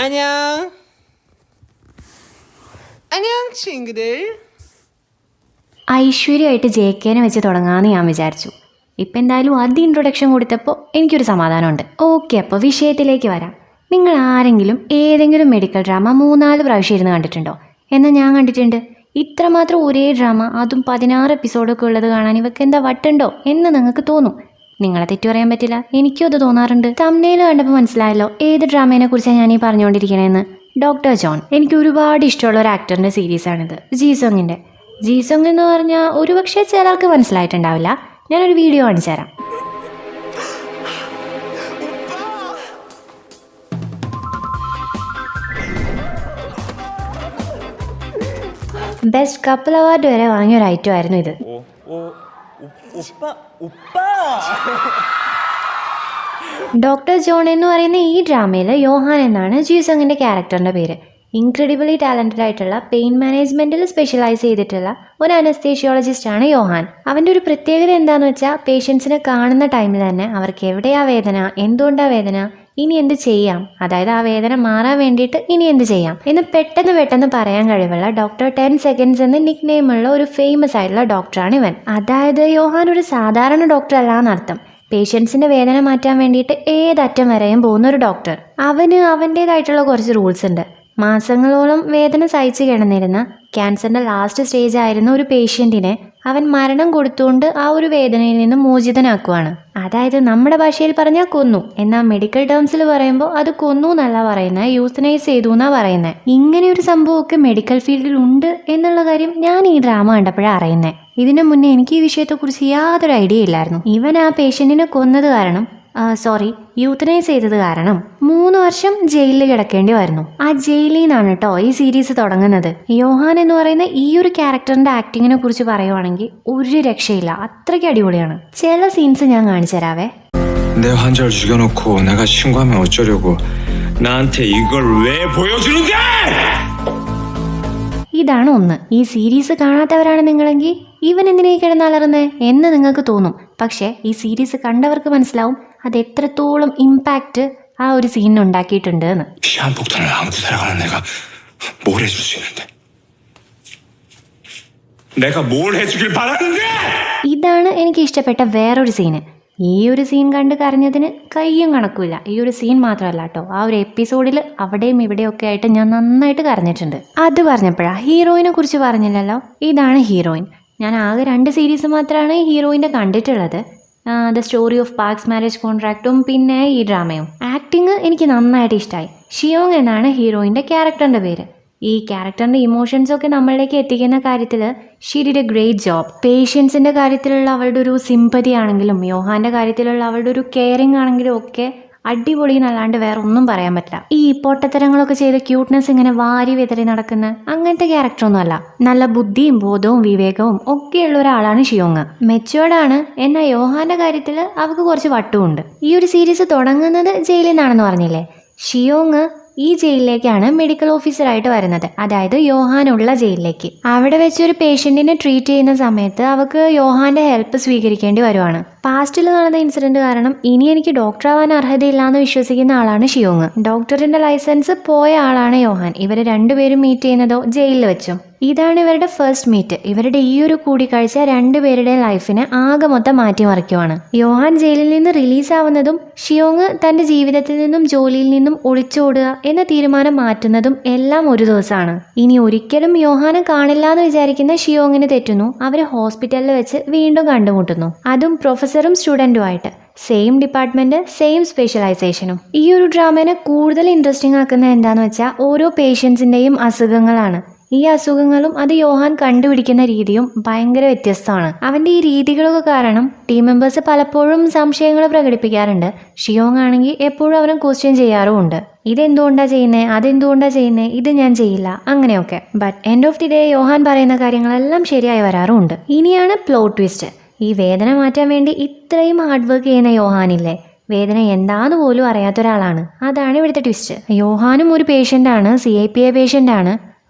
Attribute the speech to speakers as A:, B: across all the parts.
A: 안녕. 안녕 친구들.
B: ഐശ്വര്യമായിട്ട് JKനെ വെച്ച് തുടങ്ങാമെന്ന് ഞാൻ വിചാരിച്ചു. ഇപ്പം എന്തായാലും ആദ്യം ഇൻട്രൊഡക്ഷൻ കൊടുത്തപ്പോൾ എനിക്കൊരു സമാധാനമുണ്ട്. ഓക്കെ, അപ്പോൾ വിഷയത്തിലേക്ക് വരാം. നിങ്ങൾ ആരെങ്കിലും ഏതെങ്കിലും മെഡിക്കൽ ഡ്രാമ 3-4 പ്രാവശ്യം ഇരുന്ന് കണ്ടിട്ടുണ്ടോ? എന്നാൽ ഞാൻ കണ്ടിട്ടുണ്ട്. ഇത്രമാത്രം ഒരേ ഡ്രാമ, അതും 16 എപ്പിസോഡൊക്കെ ഉള്ളത് കാണാൻ ഇവർക്ക് എന്താ വട്ടുണ്ടോ എന്ന് നിങ്ങൾക്ക് തോന്നും. നിങ്ങളെ തെറ്റു പറയാൻ പറ്റില്ല, എനിക്കും അത് തോന്നാറുണ്ട്. തംബ്നെയിൽ കണ്ടപ്പോൾ മനസ്സിലായല്ലോ ഏത് ഡ്രാമയെ കുറിച്ചാണ് ഞാൻ ഈ പറഞ്ഞുകൊണ്ടിരിക്കണേന്ന്. Doctor John. എനിക്ക് ഒരുപാട് ഇഷ്ടമുള്ള ഒരു ആക്ടറിൻ്റെ സീരീസാണിത്, ജീസോങ്ങിൻ്റെ. ജീസോങ് എന്ന് പറഞ്ഞാൽ ഒരുപക്ഷെ ചിലർക്ക് മനസ്സിലായിട്ടുണ്ടാവില്ല. ഞാനൊരു വീഡിയോ കാണിച്ചു തരാം. ബെസ്റ്റ് കപ്പിൾ അവാർഡ് വരെ വാങ്ങിയ ഒരു ഐറ്റം ആയിരുന്നു ഇത്. ഡോക്ടർ ജോൺ എന്ന് പറയുന്ന ഈ ഡ്രാമയിൽ യോഹാൻ എന്നാണ് ജീസോങ്ങിൻ്റെ ക്യാരക്ടറിൻ്റെ പേര്. ഇൻക്രെഡിബിളി ടാലൻറ്റഡ് ആയിട്ടുള്ള പെയിൻ മാനേജ്മെൻറ്റിൽ സ്പെഷ്യലൈസ് ചെയ്തിട്ടുള്ള ഒരു അനസ്തേഷ്യോളജിസ്റ്റാണ് യോഹാൻ. അവൻ്റെ ഒരു പ്രത്യേകത എന്താണെന്ന് വെച്ചാൽ പേഷ്യൻസിനെ കാണുന്ന ടൈമിൽ തന്നെ അവർക്ക് എവിടെയാ വേദന, എന്തുകൊണ്ടാണ് വേദന, ഇനി എന്ത് ചെയ്യാം, അതായത് ആ വേദന മാറാൻ വേണ്ടിയിട്ട് ഇനി എന്ത് ചെയ്യാം എന്ന് പെട്ടെന്ന് പറയാൻ കഴിവുള്ള ഡോക്ടർ 10 സെക്കൻഡ്സ് എന്ന നിക് നെയിമുള്ള ഒരു ഫേമസ് ആയിട്ടുള്ള ഡോക്ടറാണ് ഇവൻ. അതായത് യോഹാൻ ഒരു സാധാരണ ഡോക്ടർ അല്ല എന്നർത്ഥം. പേഷ്യൻസിൻ്റെ വേദന മാറ്റാൻ വേണ്ടിയിട്ട് ഏതറ്റം വരെയും പോകുന്ന ഒരു ഡോക്ടർ. അവന് അവൻ്റേതായിട്ടുള്ള കുറച്ച് റൂൾസ് ഉണ്ട്. മാസങ്ങളോളം വേദന സഹിച്ച് കിടന്നിരുന്ന ക്യാൻസറിൻ്റെ ലാസ്റ്റ് സ്റ്റേജ് ആയിരുന്ന ഒരു പേഷ്യൻറ്റിനെ അവൻ മരണം കൊടുത്തുകൊണ്ട് ആ ഒരു വേദനയിൽ നിന്ന് മോചിതനാക്കുവാണ്. അതായത് നമ്മുടെ ഭാഷയിൽ പറഞ്ഞാൽ കൊന്നു, എന്നാൽ മെഡിക്കൽ ടേംസിൽ പറയുമ്പോൾ അത് കൊന്നു എന്നല്ല പറയുന്നത്, യൂത്തനൈസ് ചെയ്തു എന്നാണ് പറയുന്നത്. ഇങ്ങനെ ഒരു സംഭവമൊക്കെ മെഡിക്കൽ ഫീൽഡിൽ ഉണ്ട് എന്നുള്ള കാര്യം ഞാൻ ഈ ഡ്രാമ കണ്ടപ്പോഴാണ് അറിയുന്നത്. ഇതിനു മുന്നേ എനിക്ക് ഈ വിഷയത്തെക്കുറിച്ച് യാതൊരു ഐഡിയ ഇല്ലായിരുന്നു. ഇവൻ ആ പേഷ്യൻറ്റിനെ കൊന്നത് കാരണം യൂത്തനൈസ് ചെയ്തത് കാരണം 3 വർഷം ജയിലിൽ കിടക്കേണ്ടി വരുന്നു. ആ ജയിലിൽ നിന്നാണ് കേട്ടോ ഈ സീരീസ് തുടങ്ങുന്നത്. യോഹാൻ എന്ന് പറയുന്ന ഈ ഒരു ക്യാരക്ടറിന്റെ ആക്ടിങ്ങിനെ കുറിച്ച് പറയുവാണെങ്കിൽ ഒരു രക്ഷയില്ല, അത്രയ്ക്ക് അടിപൊളിയാണ്. ചില സീൻസ് ഞാൻ കാണിച്ചു തരാവേ.
C: 내 환자를 죽여놓고 내가 신고하면 어쩌려고 나한테 이걸 왜 보여주는데?
B: ഇതാണ് ഒന്ന്. ഈ സീരീസ് കാണാത്തവരാണ് നിങ്ങളെങ്കിൽ ഇവൻ എന്തിനേ കിടന്നലറുന്നേ എന്ന് നിങ്ങൾക്ക് തോന്നും. പക്ഷേ ഈ സീരീസ് കണ്ടവർക്ക് മനസ്സിലാവും അത് എത്രത്തോളം ഇമ്പാക്റ്റ് ആ ഒരു സീനിന് ഉണ്ടാക്കിയിട്ടുണ്ട് എന്ന്.
C: 시한폭탄을 안고 살아가는 내가 뭘 해줄 수 있는데? 내가 뭘 해주길 바라는데?
B: ഇതാണ് എനിക്ക് ഇഷ്ടപ്പെട്ട വേറൊരു സീന്. ഈ ഒരു സീൻ കണ്ട് കരഞ്ഞതിന് കയ്യും കണക്കില്ല. ഈ ഒരു സീൻ മാത്രമല്ല കേട്ടോ, ആ ഒരു എപ്പിസോഡിൽ അവിടെയും ഇവിടെയൊക്കെ ആയിട്ട് ഞാൻ നന്നായിട്ട് കരഞ്ഞിട്ടുണ്ട്. അത് പറഞ്ഞപ്പോഴാണ് ഹീറോയിനെ കുറിച്ച് പറഞ്ഞില്ലല്ലോ. ഇതാണ് ഹീറോയിൻ. ഞാൻ ആകെ 2 സീരീസ് മാത്രമാണ് ഹീറോയിൻ്റെ കണ്ടിട്ടുള്ളത്. The story of Park's marriage കോൺട്രാക്റ്റും പിന്നെ ഈ ഡ്രാമയും. ആക്ടിങ് എനിക്ക് നന്നായിട്ട് ഇഷ്ടമായി. ഷിയോങ് എന്നാണ് ഹീറോയിൻ്റെ ക്യാരക്ടറിൻ്റെ പേര്. ഈ ക്യാരക്ടറിൻ്റെ ഇമോഷൻസൊക്കെ നമ്മളിലേക്ക് എത്തിക്കുന്ന കാര്യത്തിൽ she did a great job. പേഷ്യൻസിൻ്റെ കാര്യത്തിലുള്ള അവളുടെ ഒരു സിമ്പതി ആണെങ്കിലും യോഹാൻ്റെ കാര്യത്തിലുള്ള അവളുടെ ഒരു കെയറിങ് ആണെങ്കിലും ഒക്കെ അടിപൊളി എന്നല്ലാണ്ട് വേറെ ഒന്നും പറയാൻ പറ്റില്ല. ഈ പൊട്ടത്തരങ്ങളൊക്കെ ചെയ്ത് ക്യൂട്ട്നെസ് ഇങ്ങനെ വാരി വിതറി നടക്കുന്ന അങ്ങനത്തെ ക്യാരക്ടറൊന്നും അല്ല. നല്ല ബുദ്ധിയും ബോധവും വിവേകവും ഒക്കെയുള്ള ഒരാളാണ് ഷിയോങ്. മെച്ചുവേർഡാണ്, എന്നാൽ യോഹാന്റെ കാര്യത്തിൽ അവൾക്ക് കുറച്ച് വട്ടുമുണ്ട്. ഈ ഒരു സീരീസ് തുടങ്ങുന്നത് ജയിലിൽ നിന്നാണെന്ന് പറഞ്ഞില്ലേ. ഷിയോങ് ഈ ജയിലിലേക്കാണ് മെഡിക്കൽ ഓഫീസറായിട്ട് വരുന്നത്, അതായത് യോഹാനുള്ള ജയിലിലേക്ക്. അവിടെ വെച്ച് ഒരു പേഷ്യൻറ്റിനെ ട്രീറ്റ് ചെയ്യുന്ന സമയത്ത് അവൾക്ക് യോഹാന്റെ ഹെൽപ്പ് സ്വീകരിക്കേണ്ടി വരുവാണ്. പാസ്റ്റിൽ നടന്ന ഇൻസിഡന്റ് കാരണം ഇനി എനിക്ക് ഡോക്ടർ ആവാൻ അർഹതയില്ലാന്ന് വിശ്വസിക്കുന്ന ആളാണ് ഷിയോങ്. ഡോക്ടറിന്റെ ലൈസൻസ് പോയ ആളാണ് യോഹാൻ. ഇവർ രണ്ടുപേരും മീറ്റ് ചെയ്യുന്നതോ ജയിലിൽ വെച്ചും. ഇതാണ് ഇവരുടെ ഫസ്റ്റ് മീറ്റ്. ഇവരുടെ ഈ ഒരു കൂടിക്കാഴ്ച രണ്ടുപേരുടെ ലൈഫിനെ ആകെ മൊത്തം മാറ്റിമറിക്കുവാണ്. യോഹാൻ ജയിലിൽ നിന്ന് റിലീസാവുന്നതും ഷിയോങ് തന്റെ ജീവിതത്തിൽ നിന്നും ജോലിയിൽ നിന്നും ഒളിച്ചോടുക എന്ന തീരുമാനം മാറ്റുന്നതും എല്ലാം ഒരു ദിവസമാണ്. ഇനി ഒരിക്കലും യോഹാനെ കാണില്ല എന്ന് വിചാരിക്കുന്ന ഷിയോങ്ങിന് തെറ്റുന്നു. അവര് ഹോസ്പിറ്റലിൽ വെച്ച് വീണ്ടും കണ്ടുമുട്ടുന്നു, അതും പ്രൊഫസറും സ്റ്റുഡൻറ്റുമായിട്ട്. സെയിം ഡിപ്പാർട്ട്മെന്റ്, സെയിം സ്പെഷ്യലൈസേഷനും. ഈ ഒരു ഡ്രാമേനെ കൂടുതൽ ഇൻട്രസ്റ്റിംഗ് ആക്കുന്നത് എന്താന്ന് വെച്ചാൽ ഓരോ പേഷ്യൻസിന്റെയും അസുഖങ്ങളാണ്. ഈ അസുഖങ്ങളും അത് യോഹാൻ കണ്ടുപിടിക്കുന്ന രീതിയും ഭയങ്കര വ്യത്യസ്തമാണ്. അവന്റെ ഈ രീതികളൊക്കെ കാരണം ടീം മെമ്പേഴ്സ് പലപ്പോഴും സംശയങ്ങൾ പ്രകടിപ്പിക്കാറുണ്ട്. ഷിയോങ് ആണെങ്കിൽ എപ്പോഴും അവനെ ക്വസ്റ്റ്യൻ ചെയ്യാറുമുണ്ട്. ഇതെന്തുകൊണ്ടാ ചെയ്യുന്നേ, അതെന്തുകൊണ്ടാ ചെയ്യുന്നേ, ഇത് ഞാൻ ചെയ്യില്ല, അങ്ങനെയൊക്കെ. But end of the day Yohan പറയുന്ന കാര്യങ്ങളെല്ലാം ശരിയായി വരാറുമുണ്ട്. ഇനിയാണ് പ്ലോട്ട് ട്വിസ്റ്റ്. ഈ വേദന മാറ്റാൻ വേണ്ടി ഇത്രയും ഹാർഡ് വർക്ക് ചെയ്യുന്ന യോഹാനില്ലേ, വേദന എന്താന്ന് പോലും അറിയാത്ത ഒരാളാണ്. അതാണ് ഇവിടുത്തെ ട്വിസ്റ്റ്. യോഹാനും ഒരു പേഷ്യൻ്റാണ്, CIPA പേഷ്യൻ്റാണ്.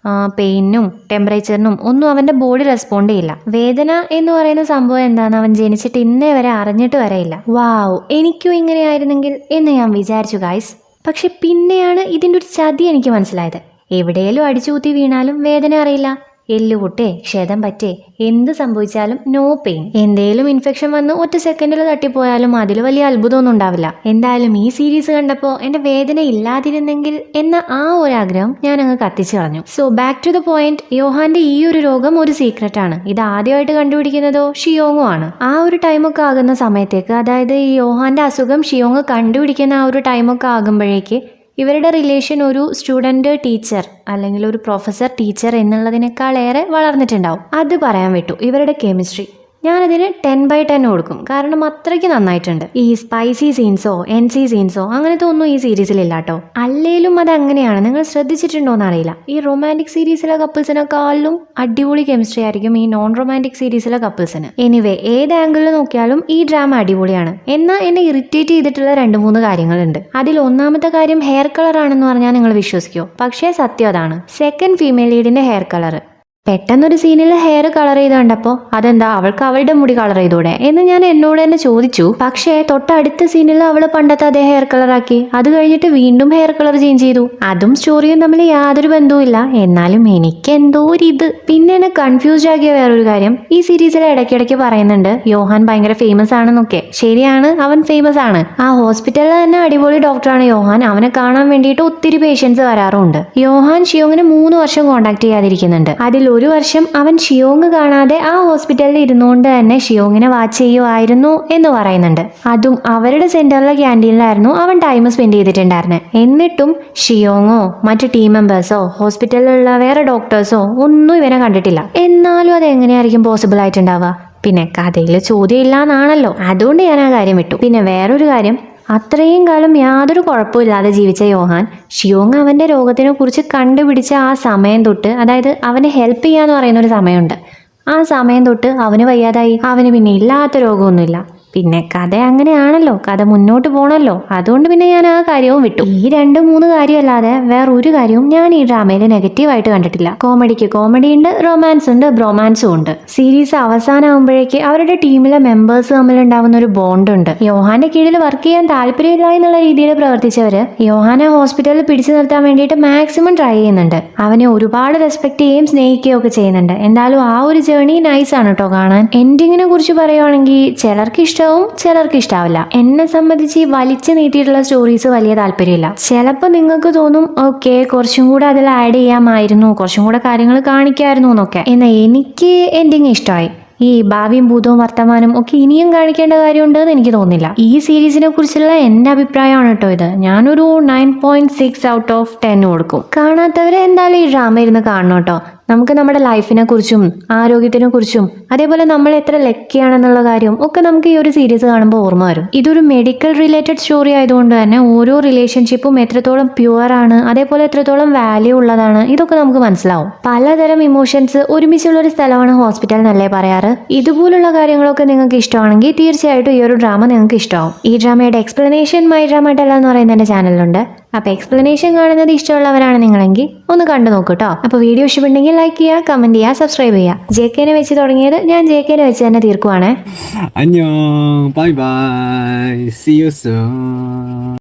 B: പെയിനും ടെമ്പറേച്ചറിനും ഒന്നും അവൻ്റെ ബോഡി റെസ്പോണ്ട് ചെയ്യില്ല. വേദന എന്ന് പറയുന്ന സംഭവം എന്താണെന്ന് അവൻ ജനിച്ചിട്ട് ഇന്നേ വരെ അറിഞ്ഞിട്ട് വരെയില്ല. വാവ്, എനിക്കും ഇങ്ങനെയായിരുന്നെങ്കിൽ എന്ന് ഞാൻ വിചാരിച്ചു ഗൈസ്. പക്ഷെ പിന്നെയാണ് ഇതിൻ്റെ ഒരു ചതി എനിക്ക് മനസ്സിലായത്. എവിടെയെങ്കിലും അടിച്ചു കുത്തി വീണാലും വേദന അറിയില്ല, എല്ലുപൊട്ടേ ക്ഷതം പറ്റേ എന്ത് സംഭവിച്ചാലും നോ പെയിൻ. എന്തേലും ഇൻഫെക്ഷൻ വന്ന് ഒറ്റ സെക്കൻഡിൽ തട്ടിപ്പോയാലും അതിൽ വലിയ അത്ഭുതമൊന്നും ഉണ്ടാവില്ല. എന്തായാലും ഈ സീരീസ് കണ്ടപ്പോൾ എൻ്റെ വേദന ഇല്ലാതിരുന്നെങ്കിൽ എന്ന ആ ഒരു ആഗ്രഹം ഞാൻ അങ്ങ് കത്തിച്ചു കളഞ്ഞു. So back to the point, യോഹാന്റെ ഈ ഒരു രോഗം ഒരു സീക്രട്ട് ആണ്. ഇത് ആദ്യമായിട്ട് കണ്ടുപിടിക്കുന്നതോ ഷിയോങ്ങോ ആണ്. ആ ഒരു ടൈമൊക്കെ ആകുന്ന സമയത്തേക്ക്, അതായത് ഈ യോഹാന്റെ അസുഖം ഷിയോങ് കണ്ടുപിടിക്കുന്ന ആ ഒരു ടൈമൊക്കെ ആകുമ്പോഴേക്ക് ഇവരുടെ റിലേഷൻ ഒരു സ്റ്റുഡൻറ്റ് ടീച്ചർ അല്ലെങ്കിൽ ഒരു പ്രൊഫസർ ടീച്ചർ എന്നുള്ളതിനേക്കാളേറെ വളർന്നിട്ടുണ്ടാവും. അത് പറയാൻ വിട്ടു. ഇവരുടെ കെമിസ്ട്രി ഞാനതിന് 10/10 കൊടുക്കും. കാരണം അത്രയ്ക്ക് നന്നായിട്ടുണ്ട്. ഈ സ്പൈസി സീൻസോ NC സീൻസോ അങ്ങനത്തെ ഒന്നും ഈ സീരീസിലില്ല കേട്ടോ. അല്ലേലും അത് അങ്ങനെയാണ്, നിങ്ങൾ ശ്രദ്ധിച്ചിട്ടുണ്ടോയെന്ന് അറിയില്ല. ഈ റൊമാൻറ്റിക് സീരീസിലെ കപ്പിൾസിനെക്കാളും അടിപൊളി കെമിസ്ട്രി ആയിരിക്കും ഈ നോൺ റൊമാൻറ്റിക് സീരീസിലെ കപ്പിൾസിന്. എനിവേ, ഏത് ആംഗിളിൽ നോക്കിയാലും ഈ ഡ്രാമ അടിപൊളിയാണ്. എന്നാൽ എന്നെ ഇറിറ്റേറ്റ് ചെയ്തിട്ടുള്ള 2-3 കാര്യങ്ങളുണ്ട്. അതിൽ ഒന്നാമത്തെ കാര്യം ഹെയർ കളർ ആണെന്ന് പറഞ്ഞാൽ നിങ്ങൾ വിശ്വസിക്കുമോ? പക്ഷേ സത്യം അതാണ്. സെക്കൻഡ് ഫീമെയിൽ ലീഡിന്റെ ഹെയർ കളർ. പെട്ടെന്നൊരു സീനിൽ ഹെയർ കളർ ചെയ്ത് കണ്ടപ്പോൾ അതെന്താ അവൾക്ക് അവളുടെ മുടി കളർ ചെയ്തൂടെ എന്ന് ഞാൻ എന്നോട് തന്നെ ചോദിച്ചു. പക്ഷേ തൊട്ടടുത്ത സീനിൽ അവൾ പണ്ടത്തെ അതേ ഹെയർ കളറാക്കി. അത് കഴിഞ്ഞിട്ട് വീണ്ടും ഹെയർ കളർ ചേഞ്ച് ചെയ്തു. അതും സ്റ്റോറിയും തമ്മിൽ യാതൊരു ബന്ധവുമില്ല. എന്നാലും എനിക്ക് എന്തോ ഒരിത്. പിന്നെ എന്നെ കൺഫ്യൂസ്ഡ് ആക്കിയ വേറൊരു കാര്യം, ഈ സീരീസിൽ ഇടയ്ക്കിടയ്ക്ക് പറയുന്നുണ്ട് യോഹാൻ ഭയങ്കര ഫേമസ് ആണെന്നൊക്കെ. ശരിയാണ്, അവൻ ഫേമസ് ആണ്. ആ ഹോസ്പിറ്റലിൽ തന്നെ അടിപൊളി ഡോക്ടറാണ് യോഹാൻ. അവനെ കാണാൻ വേണ്ടിയിട്ട് ഒത്തിരി പേഷ്യൻസ് വരാറുണ്ട്. യോഹാൻ ഷിയോങ്ങിനെ 3 വർഷം കോണ്ടാക്ട് ചെയ്യാതിരിക്കുന്നുണ്ട്. അതിൽ 1 വർഷം അവൻ ഷിയോങ് കാണാതെ ആ ഹോസ്പിറ്റലിൽ ഇരുന്നുകൊണ്ട് തന്നെ ഷിയോങ്ങിനെ വാച്ച് ചെയ്യുമായിരുന്നു എന്ന് പറയുന്നുണ്ട്. അതും അവരുടെ സെന്ററിലെ ക്യാൻറ്റീനിലായിരുന്നു അവൻ ടൈം സ്പെൻഡ് ചെയ്തിട്ടുണ്ടായിരുന്നത്. എന്നിട്ടും ഷിയോങ്ങോ മറ്റു ടീം മെമ്പേഴ്സോ ഹോസ്പിറ്റലിലുള്ള വേറെ ഡോക്ടേഴ്സോ ഒന്നും ഇവനെ കണ്ടിട്ടില്ല. എന്നാലും അത് എങ്ങനെയായിരിക്കും പോസിബിൾ ആയിട്ടുണ്ടാവുക? പിന്നെ കഥയിൽ ചോദ്യം ഇല്ല എന്നാണല്ലോ. അതുകൊണ്ട് ഞാൻ ആ കാര്യം വിട്ടു. പിന്നെ വേറൊരു കാര്യം, അത്രയും കാലം യാതൊരു കുഴപ്പമില്ലാതെ ജീവിച്ച യോഹാൻ ഷിയോങ് അവൻ്റെ രോഗത്തിനെ കുറിച്ച് കണ്ടുപിടിച്ച ആ സമയം തൊട്ട്, അതായത് അവനെ ഹെൽപ്പ് ചെയ്യാന്ന് പറയുന്നൊരു സമയമുണ്ട്, ആ സമയം തൊട്ട് അവന് വയ്യാതായി. അവന് പിന്നെ ഇല്ലാത്ത രോഗമൊന്നുമില്ല. പിന്നെ കഥ അങ്ങനെയാണല്ലോ, കഥ മുന്നോട്ട് പോകണമല്ലോ. അതുകൊണ്ട് പിന്നെ ഞാൻ ആ കാര്യവും വിട്ടു. ഈ 2-3 കാര്യമല്ലാതെ വേറൊരു കാര്യവും ഞാൻ ഈ ഡ്രാമയിൽ നെഗറ്റീവായിട്ട് കണ്ടിട്ടില്ല. കോമഡിക്ക് കോമഡി ഉണ്ട്, റൊമാൻസ് ഉണ്ട്, ബ്രൊമാൻസും ഉണ്ട്. സീരീസ് അവസാനമാകുമ്പോഴേക്ക് അവരുടെ ടീമിലെ മെമ്പേഴ്സ് തമ്മിലുണ്ടാവുന്ന ഒരു ബോണ്ട് ഉണ്ട്. യോഹാന്റെ കീഴിൽ വർക്ക് ചെയ്യാൻ താല്പര്യമില്ല എന്നുള്ള രീതിയിൽ പ്രവർത്തിച്ചവര് യോഹാനെ ഹോസ്പിറ്റലിൽ പിടിച്ചു നിർത്താൻ വേണ്ടിയിട്ട് മാക്സിമം ട്രൈ ചെയ്യുന്നുണ്ട്. അവനെ ഒരുപാട് റെസ്പെക്ട് ചെയ്യുകയും സ്നേഹിക്കുകയും ഒക്കെ ചെയ്യുന്നുണ്ട്. എന്തായാലും ആ ഒരു ജേർണി നൈസ് ആണ് കേട്ടോ കാണാൻ. എൻഡിങ്ങിനെ കുറിച്ച് പറയുവാണെങ്കിൽ ചിലർക്ക് ഇഷ്ടവും ചിലർക്ക് ഇഷ്ടാവില്ല. എന്നെ സംബന്ധിച്ച് വലിച്ചു നീട്ടിയിട്ടുള്ള സ്റ്റോറീസ് വലിയ താല്പര്യമില്ല. ചിലപ്പോൾ നിങ്ങൾക്ക് തോന്നും ഓക്കെ കുറച്ചും കൂടെ അതിൽ ആഡ് ചെയ്യാമായിരുന്നു, കുറച്ചും കൂടെ കാര്യങ്ങൾ കാണിക്കായിരുന്നു എന്നൊക്കെ. എന്നാൽ എനിക്ക് എൻഡിങ് ഇഷ്ടമായി. ഈ ഭാവിയും ഭൂതവും വർത്തമാനം ഒക്കെ ഇനിയും കാണിക്കേണ്ട കാര്യമുണ്ടെന്ന് എനിക്ക് തോന്നുന്നില്ല. ഈ സീരീസിനെ കുറിച്ചുള്ള എൻ്റെ അഭിപ്രായമാണ് കേട്ടോ ഇത്. ഞാനൊരു 9.6 ഔട്ട് ഓഫ് 10 കൊടുക്കും. കാണാത്തവരെ എന്തായാലും ഈ ഡ്രാമ ഇരുന്ന് കാണണം കേട്ടോ. നമുക്ക് നമ്മുടെ ലൈഫിനെ കുറിച്ചും ആരോഗ്യത്തിനെ കുറിച്ചും അതേപോലെ നമ്മൾ എത്ര ലക്കിയാണെന്നുള്ള കാര്യം ഒക്കെ നമുക്ക് ഈ ഒരു സീരീസ് കാണുമ്പോൾ ഓർമ്മ വരും. ഇതൊരു മെഡിക്കൽ റിലേറ്റഡ് സ്റ്റോറി ആയതുകൊണ്ട് തന്നെ ഓരോ റിലേഷൻഷിപ്പും എത്രത്തോളം പ്യുവർ ആണ്, അതേപോലെ എത്രത്തോളം വാല്യൂ ഉള്ളതാണ്, ഇതൊക്കെ നമുക്ക് മനസ്സിലാവും. പലതരം ഇമോഷൻസ് ഒരുമിച്ചുള്ള ഒരു സ്ഥലമാണ് ഹോസ്പിറ്റൽ എന്നല്ലേ പറയാറ്. ഇതുപോലുള്ള കാര്യങ്ങളൊക്കെ നിങ്ങൾക്ക് ഇഷ്ടമാണെങ്കിൽ തീർച്ചയായിട്ടും ഈ ഒരു ഡ്രാമ നിങ്ങൾക്ക് ഇഷ്ടമാവും. ഈ ഡ്രാമയുടെ എക്സ്പ്ലനേഷൻ മൈ ഡ്രാമ ടെല്ല എന്ന് പറയുന്ന എൻ്റെ ചാനലിലുണ്ട്. അപ്പോൾ എക്സ്പ്ലനേഷൻ കാണുന്നത് ഇഷ്ടമുള്ളവരാണ് നിങ്ങളെങ്കിൽ ഒന്ന് കണ്ടു നോക്കൂ കേട്ടോ. അപ്പോൾ വീഡിയോ ഇഷ്ടപ്പെട്ടെങ്കിൽ ലൈക്ക് ചെയ്യുക, കമന്റ് ചെയ്യുക, സബ്സ്ക്രൈബ് ചെയ്യുക. JKനെ വെച്ച് തുടങ്ങിയത് ഞാൻ JKനെ വെച്ച് തന്നെ തീർക്കുവാണ്.
D: 안녕, bye bye, see you soon.